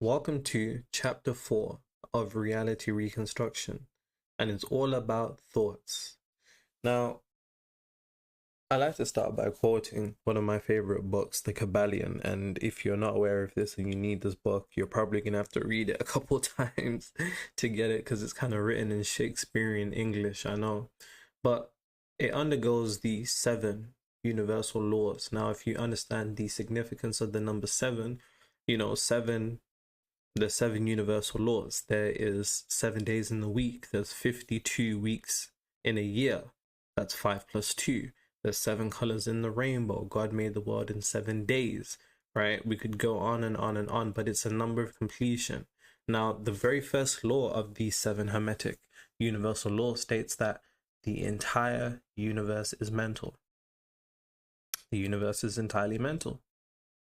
Welcome to chapter 4 of reality reconstruction, and it's all about thoughts. Now, I like to start by quoting one of my favorite books, The Kabbalion. And if you're not aware of this and you need this book, you're probably going to have to read it a couple times to get it because it's kind of written in Shakespearean English, I know. But it undergoes the 7 universal laws. Now, if you understand the significance of the number 7, seven, the 7 universal laws. There is 7 days in the week. There's 52 weeks in a year. That's 5 plus 2. There's 7 colors in the rainbow. God made the world in 7 days, right? We could go on and on and on, but it's a number of completion. Now, the very first law of these 7 Hermetic universal laws states that the entire universe is mental. The universe is entirely mental.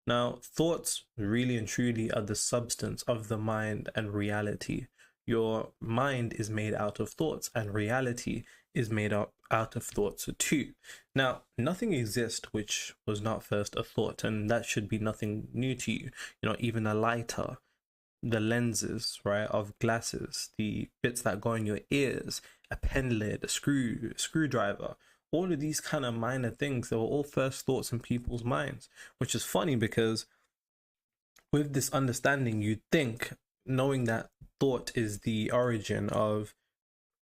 Now, thoughts really and truly are the substance of the mind and reality. Your mind is made out of thoughts, and reality is made out of thoughts too. Now, nothing exists which was not first a thought, and that should be nothing new to you. Even a lighter, the lenses, right, of glasses, the bits that go in your ears, a pen lid, a screwdriver, all of these kind of minor things, they were all first thoughts in people's minds, which is funny because with this understanding, you'd think, knowing that thought is the origin of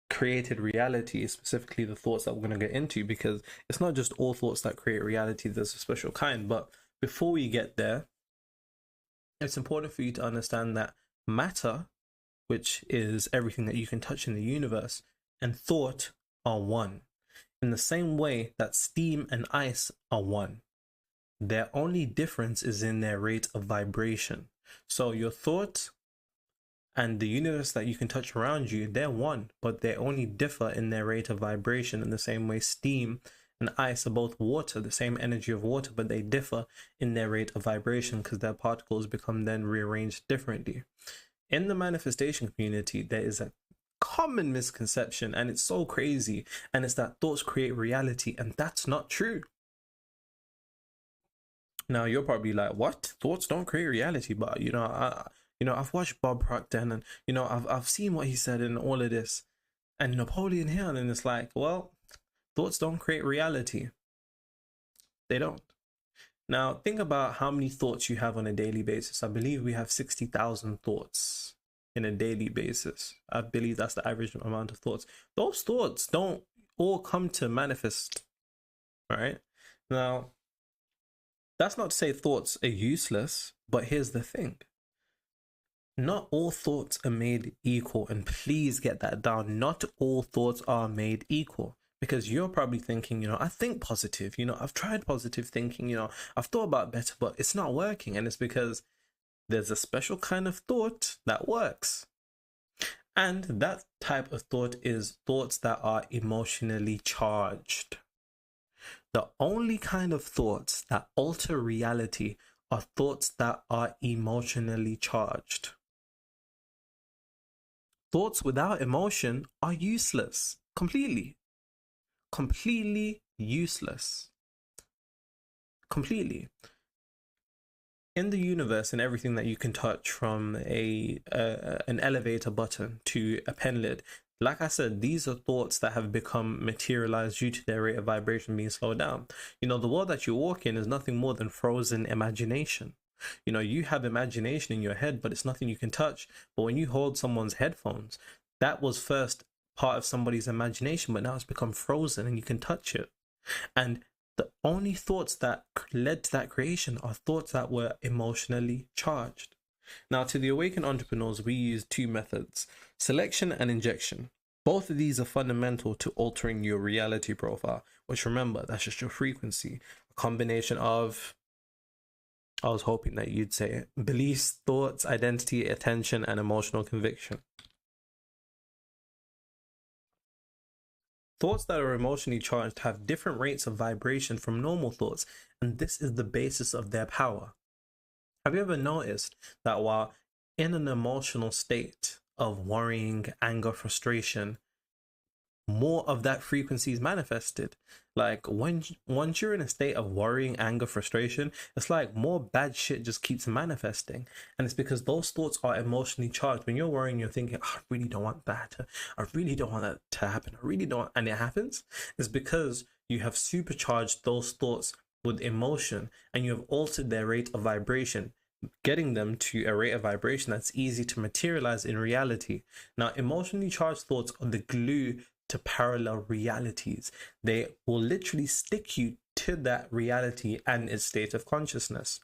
created reality, specifically the thoughts that we're going to get into, because it's not just all thoughts that create reality, there's a special kind. But before we get there, it's important for you to understand that matter, which is everything that you can touch in the universe, and thought are one. In the same way that steam and ice are one. Their only difference is in their rate of vibration. So your thought and the universe that you can touch around you, they're one, but they only differ in their rate of vibration. In the same way, steam and ice are both water, the same energy of water, but they differ in their rate of vibration because their particles become then rearranged differently. In the manifestation community, there is a common misconception, and it's so crazy, and it's that thoughts create reality, and that's not true. Now you're probably like, what? Thoughts don't create reality? But I've watched Bob Proctor, and I've seen what he said in all of this, and Napoleon Hill, and it's like, well, thoughts don't create reality. They don't. Now think about how many thoughts you have on a daily basis. I believe we have 60,000 thoughts in a daily basis. I believe that's the average amount of thoughts. Those thoughts don't all come to manifest, right? Now, that's not to say thoughts are useless, but here's the thing. Not all thoughts are made equal, and please get that down. Not all thoughts are made equal, because you're probably thinking, I think positive, I've tried positive thinking, I've thought about better, but it's not working. And it's because there's a special kind of thought that works. And that type of thought is thoughts that are emotionally charged. The only kind of thoughts that alter reality are thoughts that are emotionally charged. Thoughts without emotion are useless. Completely useless. Completely. In the universe and everything that you can touch, from an elevator button to a pen lid, like I said, these are thoughts that have become materialized due to their rate of vibration being slowed down. The world that you walk in is nothing more than frozen imagination. You have imagination in your head, but it's nothing you can touch. But when you hold someone's headphones, that was first part of somebody's imagination, but now it's become frozen and you can touch it. And the only thoughts that led to that creation are thoughts that were emotionally charged. Now, to the awakened entrepreneurs, we use 2 methods, selection and injection. Both of these are fundamental to altering your reality profile, which, remember, that's just your frequency. A combination of, I was hoping that you'd say it, beliefs, thoughts, identity, attention, and emotional conviction. Thoughts that are emotionally charged have different rates of vibration from normal thoughts, and this is the basis of their power. Have you ever noticed that while in an emotional state of worrying, anger, frustration, more of that frequency is manifested. Like once you're in a state of worrying, anger, frustration, it's like more bad shit just keeps manifesting. And it's because those thoughts are emotionally charged. When you're worrying, you're thinking, oh, I really don't want that. I really don't want that to happen. I really don't. And it happens. It's because you have supercharged those thoughts with emotion and you have altered their rate of vibration, getting them to a rate of vibration that's easy to materialize in reality. Now, emotionally charged thoughts are the glue to parallel realities. They will literally stick you to that reality and its state of consciousness.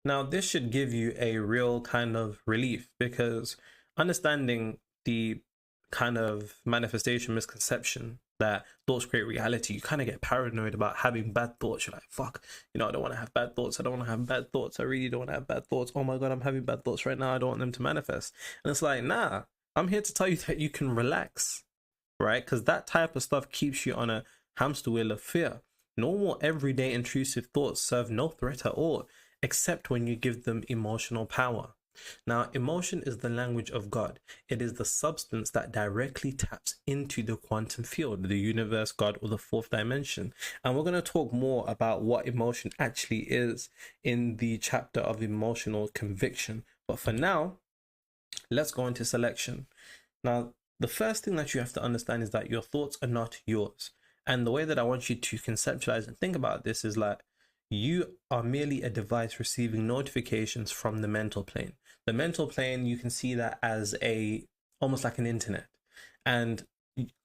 Now, this should give you a real kind of relief, because understanding the kind of manifestation misconception that thoughts create reality, you kind of get paranoid about having bad thoughts. You're like, fuck, I don't want to have bad thoughts. I don't want to have bad thoughts. I really don't want to have bad thoughts. Oh my God, I'm having bad thoughts right now. I don't want them to manifest. And it's like, nah, I'm here to tell you that you can relax, right? Because that type of stuff keeps you on a hamster wheel of fear. Normal, everyday, intrusive thoughts serve no threat at all, except when you give them emotional power. Now, emotion is the language of God. It is the substance that directly taps into the quantum field, the universe, God, or the fourth dimension. And we're going to talk more about what emotion actually is in the chapter of emotional conviction. But for now, let's go into selection. Now, the first thing that you have to understand is that your thoughts are not yours. And the way that I want you to conceptualize and think about this is like, you are merely a device receiving notifications from the mental plane. The mental plane, you can see that as almost like an internet. And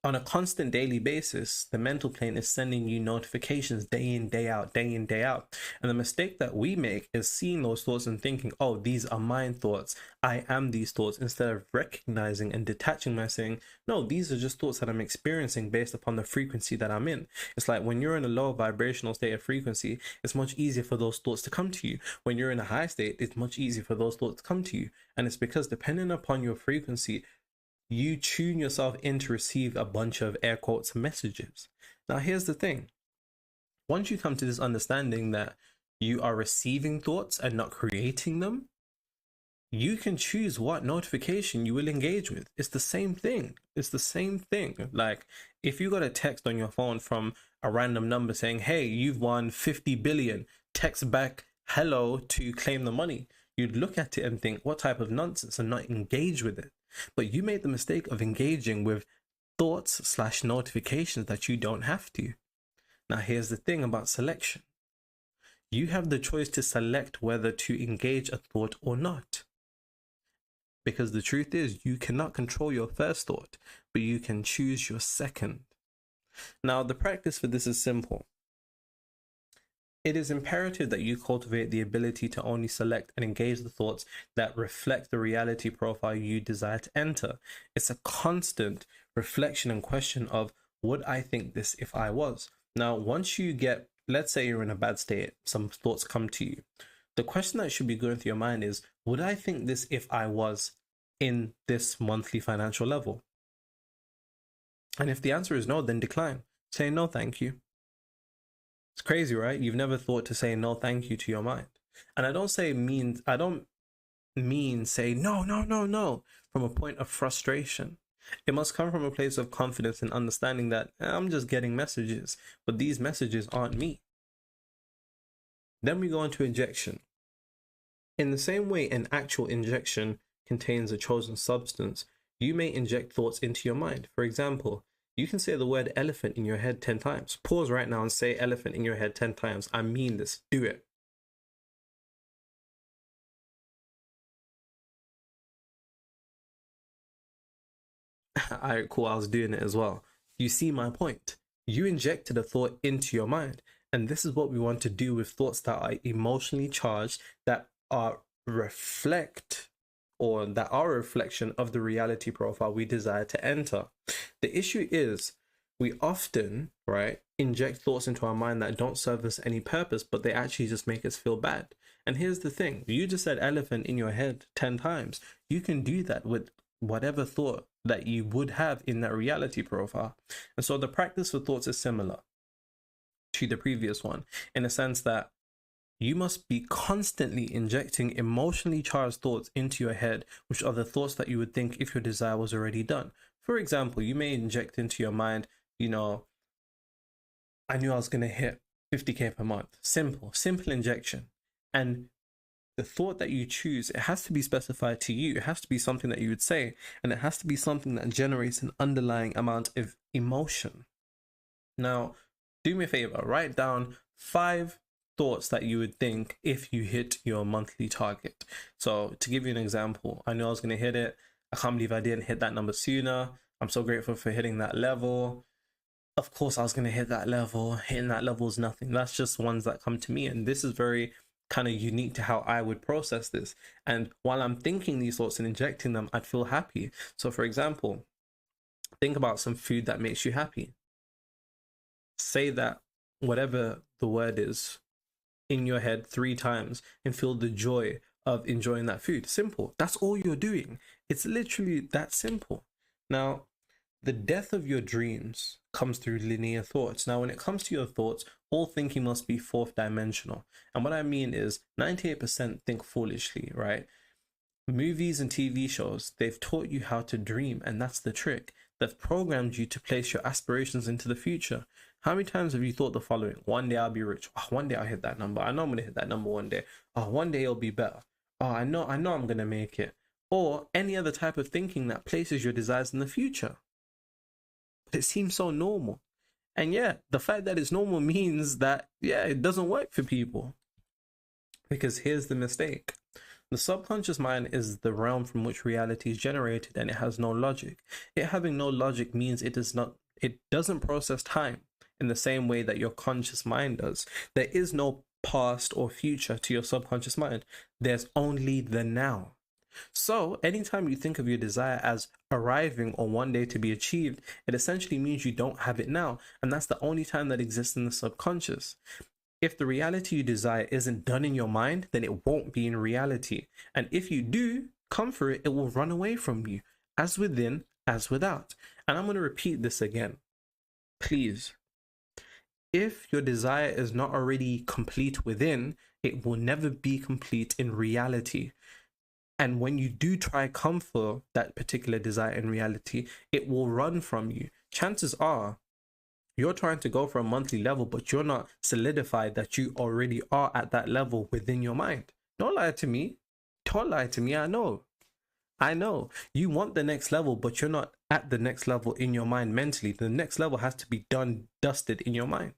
on a constant daily basis, the mental plane is sending you notifications day in, day out, day in, day out. And the mistake that we make is seeing those thoughts and thinking, oh, these are my thoughts. I am these thoughts, instead of recognizing and detaching by saying, no, these are just thoughts that I'm experiencing based upon the frequency that I'm in. It's like when you're in a low vibrational state of frequency, it's much easier for those thoughts to come to you. When you're in a high state, it's much easier for those thoughts to come to you. And it's because depending upon your frequency, you tune yourself in to receive a bunch of air quotes messages. Now, here's the thing. Once you come to this understanding that you are receiving thoughts and not creating them, you can choose what notification you will engage with. It's the same thing. It's the same thing. Like if you got a text on your phone from a random number saying, hey, you've won 50 billion, text back hello to claim the money. You'd look at it and think, what type of nonsense, and not engage with it. But you made the mistake of engaging with thoughts/notifications that you don't have to. Now, here's the thing about selection. You have the choice to select whether to engage a thought or not. Because the truth is, you cannot control your first thought, but you can choose your second. Now, the practice for this is simple. It is imperative that you cultivate the ability to only select and engage the thoughts that reflect the reality profile you desire to enter. It's a constant reflection and question of, would I think this if I was? Now, once you get, let's say you're in a bad state, some thoughts come to you. The question that should be going through your mind is, would I think this if I was in this monthly financial level? And if the answer is no, then decline. Say no, thank you. It's crazy, right? You've never thought to say no thank you to your mind. And I don't mean say no from a point of frustration. It must come from a place of confidence and understanding that I'm just getting messages, but these messages aren't me. Then we go into injection. In the same way an actual injection contains a chosen substance, you may inject thoughts into your mind. For example, you can say the word elephant in your head 10 times. Pause right now and say elephant in your head 10 times. I mean this. Do it. Alright, cool. I was doing it as well. You see my point. You injected a thought into your mind. And this is what we want to do with thoughts that are emotionally charged, that are that are a reflection of the reality profile we desire to enter. The issue is we often, right, inject thoughts into our mind that don't serve us any purpose, but they actually just make us feel bad. And here's the thing. You just said elephant in your head 10 times. You can do that with whatever thought that you would have in that reality profile. And so the practice for thoughts is similar to the previous one, in a sense that you must be constantly injecting emotionally charged thoughts into your head, which are the thoughts that you would think if your desire was already done. For example, you may inject into your mind, you know, I knew I was going to hit 50K per month. Simple injection. And the thought that you choose, it has to be specified to you. It has to be something that you would say, and it has to be something that generates an underlying amount of emotion. Now, do me a favor, write down 5 thoughts that you would think if you hit your monthly target. So to give you an example, I knew I was going to hit it. I can't believe I didn't hit that number sooner. I'm so grateful for hitting that level. Of course I was going to hit that level. Hitting that level is nothing. That's just ones that come to me. And this is very kind of unique to how I would process this. And while I'm thinking these thoughts and injecting them, I'd feel happy. So for example, think about some food that makes you happy. Say that, whatever the word is, in your head 3 times and feel the joy of enjoying that food. Simple. That's all you're doing. It's literally that simple. Now, the death of your dreams comes through linear thoughts. Now, when it comes to your thoughts, all thinking must be 4th dimensional. And what I mean is 98% think foolishly, right? Movies and TV shows, they've taught you how to dream, and that's the trick. They've programmed you to place your aspirations into the future. How many times have you thought the following? One day I'll be rich. Oh, one day I'll hit that number. I know I'm going to hit that number one day. Oh, one day it'll be better. Oh, I know I'm going to make it. Or any other type of thinking that places your desires in the future. But it seems so normal. And yeah, the fact that it's normal means that, yeah, it doesn't work for people. Because here's the mistake. The subconscious mind is the realm from which reality is generated, and it has no logic. It having no logic means it doesn't process time in the same way that your conscious mind does. There is no past or future to your subconscious mind. There's only the now. So anytime you think of your desire as arriving or one day to be achieved, it essentially means you don't have it now. And that's the only time that exists in the subconscious. If the reality you desire isn't done in your mind, then it won't be in reality. And if you do come for it, it will run away from you, as within, as without. And I'm going to repeat this again. Please, if your desire is not already complete within, it will never be complete in reality. And when you do try come for that particular desire in reality, it will run from you. Chances are you're trying to go for a monthly level, but you're not solidified that you already are at that level within your mind. Don't lie to me. Don't lie to me. I know. You want the next level, but you're not at the next level in your mind mentally. The next level has to be dusted in your mind.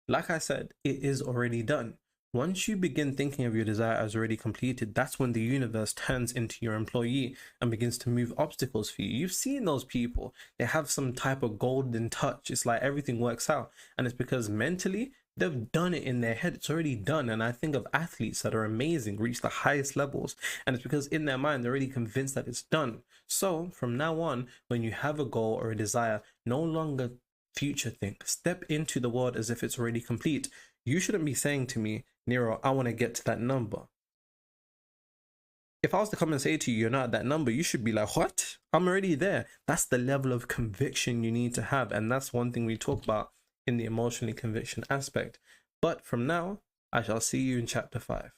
Like I said, it is already done. Once you begin thinking of your desire as already completed, that's when the universe turns into your employee and begins to move obstacles for you. You've seen those people. They have some type of golden touch. It's like everything works out. And it's because mentally, they've done it in their head. It's already done. And I think of athletes that are amazing, reach the highest levels. And it's because in their mind, they're already convinced that it's done. So from now on, when you have a goal or a desire, no longer future think. Step into the world as if it's already complete. You shouldn't be saying to me, Nero, I want to get to that number. If I was to come and say to you, you're not at that number, you should be like, what? I'm already there. That's the level of conviction you need to have. And that's one thing we talk about in the emotionally conviction aspect. But from now, I shall see you in chapter 5.